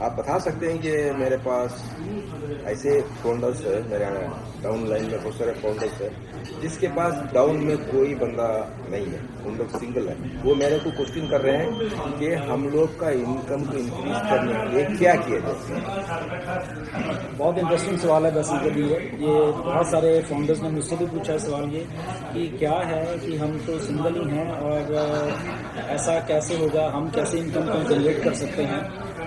आप बता सकते हैं कि मेरे पास ऐसे फाउंडर्स है, मेरे डाउन लाइन में बहुत सारे फाउंडर्स है जिसके पास डाउन में कोई बंदा नहीं है, उन लोग सिंगल है। वो मेरे को क्वेश्चन कर रहे हैं कि हम लोग का इनकम को इंक्रीज करने के लिए क्या किया जाए। बहुत इंटरेस्टिंग सवाल है बेसिकली ये बहुत सारे फाउंडर्स ने मुझसे भी पूछा है सवाल ये कि क्या है कि हम तो सिंगल ही हैं और ऐसा कैसे होगा, हम कैसे इनकम को जनरेट कर सकते हैं।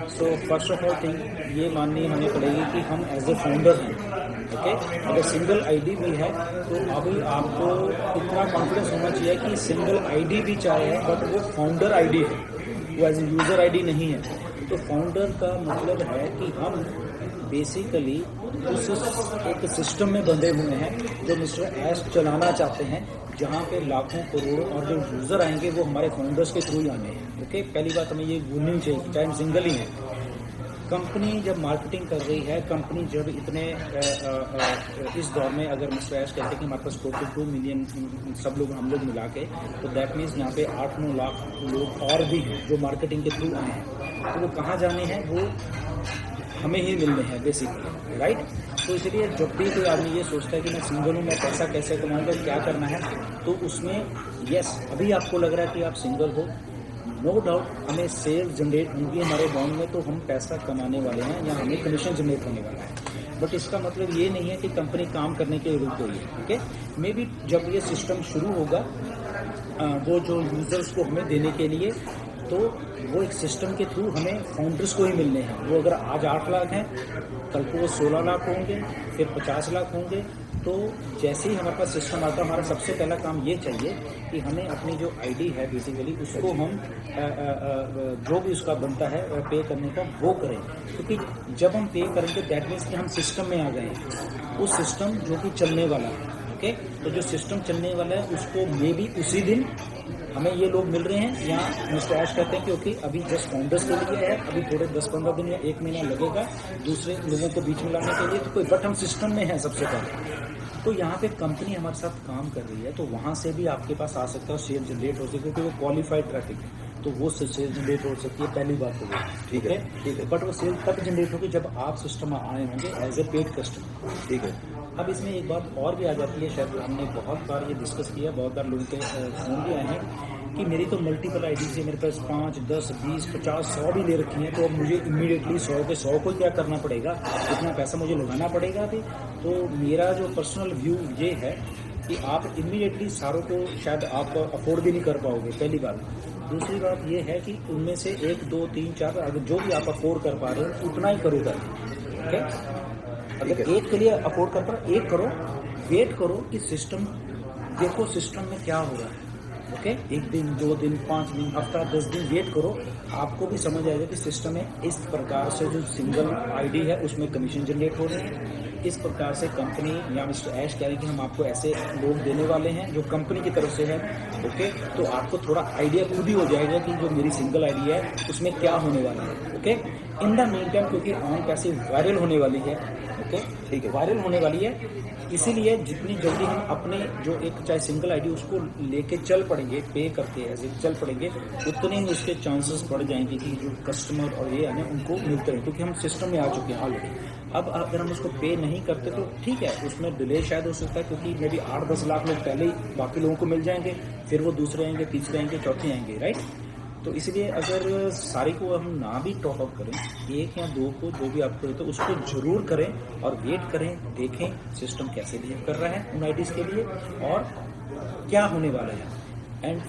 So first of all thing ये माननी हमें पड़ेगी कि हम एज ए फाउंडर हैं, ओके। अगर सिंगल आईडी भी है तो अभी आपको इतना कॉन्फिडेंस होना चाहिए कि सिंगल आईडी भी चाहे है बट वो फाउंडर आईडी है, वो एज ए यूज़र आईडी नहीं है। तो फाउंडर का मतलब है कि हम बेसिकली उस एक सिस्टम में बंधे हुए हैं जो मिस्टर ऐश चलाना चाहते हैं, जहाँ पे लाखों करोड़ों और जो यूज़र आएंगे वो हमारे फाउंडर्स के थ्रू ही आने हैं, ओके। पहली बात हमें ये भूलनी चाहिए, चाहे हम सिंगल ही हैं। कंपनी जब मार्केटिंग कर रही है, कंपनी जब इतने इस दौर में अगर मिस्टर ऐश कहते हैं कि हमारे पास टोटल 2 मिलियन सब लोग हम लोग मिला के, तो दैट मीन्स यहाँ पे 8-9 लाख लोग और भी हैं जो मार्केटिंग के थ्रू आए हैं। तो वो कहाँ जाने हैं, वो हमें ही मिलने हैं बेसिकली, राइट। तो इसलिए जब भी कोई आदमी ये सोचता है कि मैं सिंगल हूँ, मैं पैसा कैसे कमाऊँगा, क्या करना है, तो उसमें यस अभी आपको लग रहा है कि आप सिंगल हो, नो डाउट हमें सेल जनरेट होंगी हमारे अकाउंट में, तो हम पैसा कमाने वाले हैं या हमें कमीशन जनरेट होने वाला है। बट इसका मतलब ये नहीं है कि कंपनी काम करने के रुक गई है, ओके। मे बी जब ये सिस्टम शुरू होगा वो जो यूज़र्स को हमें देने के लिए, तो वो एक सिस्टम के थ्रू हमें फाउंडर्स को ही मिलने हैं। वो अगर आज 8 लाख हैं, कल को वो 16 लाख होंगे, फिर 50 लाख होंगे। तो जैसे ही हमारे पास सिस्टम आता है, हमारा सबसे पहला काम ये चाहिए कि हमें अपनी जो आईडी है बेसिकली उसको हम जो भी उसका बनता है पे करने का वो करें, क्योंकि जब हम पे करेंगे दैट मीन्स कि हम सिस्टम में आ गए हैं, उस सिस्टम जो कि चलने वाला है, ओके। तो जो सिस्टम चलने वाला है उसको मे भी उसी दिन हमें ये लोग मिल रहे हैं, या मिस्टर ऐश कहते हैं कि ओके अभी जस्ट फाउंडर्स के लिए है, अभी थोड़े 10-15 दिन या 1 महीना लगेगा दूसरे लोगों को बीच में लाने के लिए, तो कोई बट हम सिस्टम में हैं सबसे पहले। तो यहाँ पे कंपनी हमारे साथ काम कर रही है, तो वहाँ से भी आपके पास आ सकता है, सेल जनरेट हो सकती है, क्योंकि वो क्वालिफाइड ट्रैफिक है, तो वो सेल जनरेट हो सकती है, पहली बात तो वो ठीक है। बट वो सेल तब जनरेट होगी जब आप सिस्टम में आए होंगे एज ए पेड कस्टमर, ठीक है। अब इसमें एक बात और भी आ जाती है, शायद हमने बहुत बार ये डिस्कस किया, बहुत बार लोगों के फोन भी आए हैं कि मेरी तो मल्टीपल आईडी से मेरे पास 5, 10, 20, 50, 100 भी ले रखी हैं, तो अब मुझे इमीडिएटली 100 के 100 को क्या करना पड़ेगा, इतना पैसा मुझे लगाना पड़ेगा अभी। तो मेरा जो पर्सनल व्यू ये है कि आप इमीडिएटली सारों को शायद आप अफोर्ड भी नहीं कर पाओगे, पहली बात। दूसरी बात ये है कि उनमें से 1, 2, 3, 4 अगर जो भी आप अफोर्ड कर पा रहे हो उतना ही करो कर, ओके। अगर एक के लिए अफोर्ड कर पा रहे एक करो, वेट करो कि सिस्टम देखो सिस्टम में क्या हो रहा है, ओके। 1 दिन, 2 दिन, 5 दिन, हफ्ता, 10 दिन वेट करो, आपको भी समझ आएगा कि सिस्टम में इस प्रकार से जो सिंगल आईडी है उसमें कमीशन जनरेट हो रहे हैं, इस प्रकार से कंपनी या मिस्टर ऐश कह रहे हैं कि हम आपको ऐसे लोग देने वाले हैं जो कंपनी की तरफ से है, ओके। तो आपको थोड़ा आइडिया खुद ही हो जाएगा कि जो मेरी सिंगल आईडी है उसमें क्या होने वाला है, okay. In the mean time क्योंकि ऑन पैसे वायरल होने वाली है, ओके, ठीक है, वायरल होने वाली है, इसीलिए जितनी जल्दी हम अपने जो एक चाहे सिंगल आईडी उसको लेके चल पड़ेंगे, पे करके ऐसे चल पड़ेंगे, उतने ही उसके चांसेस बढ़ जाएंगे कि जो कस्टमर और ये है उनको मिलते हैं, क्योंकि हम सिस्टम में आ चुके हैं ऑलरेडी। अब अगर हम उसको पे नहीं करते तो ठीक है, उसमें डिले शायद हो सकता है, क्योंकि मे बी 8-10 लाख लोग पहले ही बाकी लोगों को मिल जाएंगे, फिर वो दूसरे आएंगे, तीसरे आएंगे, चौथे आएंगे, राइट। तो इसलिए अगर सारी को हम ना भी टॉप अप करें, 1 या 2 को जो भी आप करें तो उसको जरूर करें और वेट करें, देखें सिस्टम कैसे बिहेव कर रहा है उन आईडीज़ के लिए और क्या होने वाला है। एंड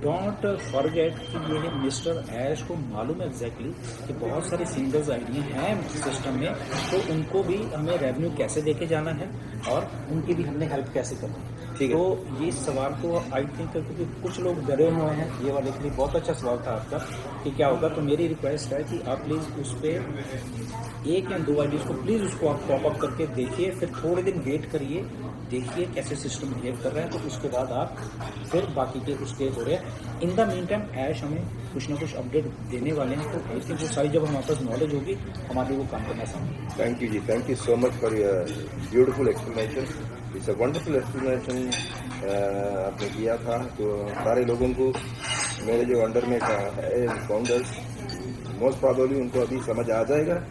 डोंट फॉरगेट कि ये मिस्टर ऐश को मालूम है एग्जैक्टली कि बहुत सारी सिंगल्स आईडियाँ हैं सिस्टम में, तो उनको भी हमें रेवेन्यू कैसे देके जाना है और उनकी भी हमने हेल्प कैसे करनी है। ठीक है, तो ये सवाल को आई थिंक क्योंकि कुछ लोग डरे हुए हैं, ये वाले के लिए बहुत अच्छा सवाल था आपका कि क्या होगा, तो मेरी रिक्वेस्ट है कि आप प्लीज़ उस पर 1 या 2 आईडीज़ को प्लीज़ उसको आप टॉप अप करके देखिए, फिर थोड़े दिन वेट करिए, देखिए कैसे सिस्टम बिहेव कर रहा है, तो उसके बाद आप फिर बाकी के उसके हो रहे हैं। इन द मीन टाइम ऐश हमें कुछ ना कुछ अपडेट देने वाले हैं, तो आई थिंक वो सारी जब हमारे पास नॉलेज होगी हमारे वो काम करना आसान होगा। थैंक यू जी, thank you so much for your beautiful explanation. It's a wonderful explanation आपने किया था, तो सारे लोगों को मेरे जो अंडर में है फाउंडर्स मोस्ट प्रॉबेबली उनको अभी समझ आ जाएगा।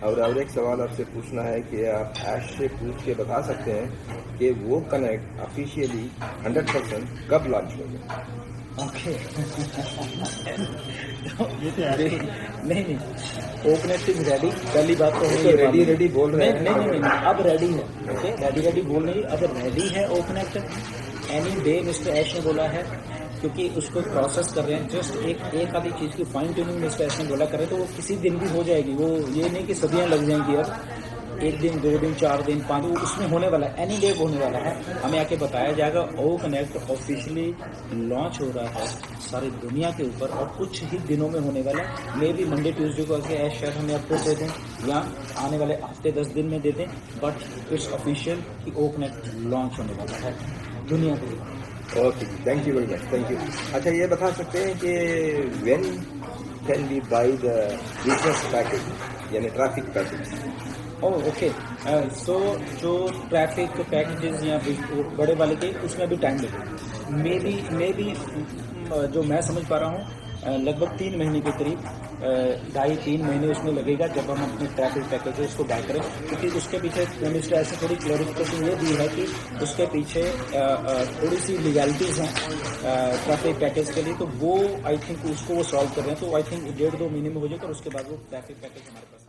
और एक सवाल आपसे पूछना है कि आप ऐश से पूछ के बता सकते हैं कि वो कनेक्ट ऑफिशियली 100% कब लॉन्च होगा? ओके नहीं ओकनेक्ट इज रेडी, पहली बात तो है, रेडी बोल रहे हैं। नहीं अब रेडी है। ओके रेडी बोल नहीं, अब रेडी है ओकनेक्ट। एनी डे मिस्टर ऐश ने बोला है, क्योंकि उसको प्रोसेस कर रहे हैं। जस्ट एक आधी चीज़ की फाइन ट्यूनिंग मिस्टर ऐश ने बोला करें तो वो किसी दिन भी हो जाएगी। वो ये नहीं कि सदियां लग जाएंगी, अब 1 दिन 2 दिन 4 दिन 5 दिन उसमें होने वाला है, एनी डे होने वाला है। हमें आके बताया जाएगा। ओ कनेक्ट ऑफिशियली लॉन्च हो रहा है सारी दुनिया के ऊपर और कुछ ही दिनों में होने वाला है। मे भी मंडे ट्यूसडे को आके ऐश शायद हमें अपडेट दे दें या आने वाले हफ्ते 10 दिन में दे दें, बट इट्स ऑफिशियल कि ओ कनेक्ट लॉन्च होने वाला है दुनिया के लिए। Okay, thank you very much, thank you. अच्छा, ये बता सकते हैं कि when can we buy the business package यानी ट्रैफिक पैकेज? ओके सो जो ट्रैफिक पैकेजेस या बड़े वाले के उसमें अभी टाइम लगेगा। मे बी जो मैं समझ पा रहा हूँ लगभग 3 महीने के करीब, 2.5-3 महीने उसमें लगेगा जब हम अपने ट्रैफिक पैकेजेस को बाय करें। क्योंकि उसके पीछे मिनिस्टर ऐसे थोड़ी क्लैरिफिकेशन ये दी है कि उसके पीछे थोड़ी सी लीगैलिटीज़ हैं ट्रैफिक पैकेज के लिए, तो वो आई थिंक उसको वो सॉल्व कर रहे हैं। तो आई थिंक 1.5-2 महीने में हो जाएगा और उसके बाद वो ट्रैफिक पैकेज हमारे पास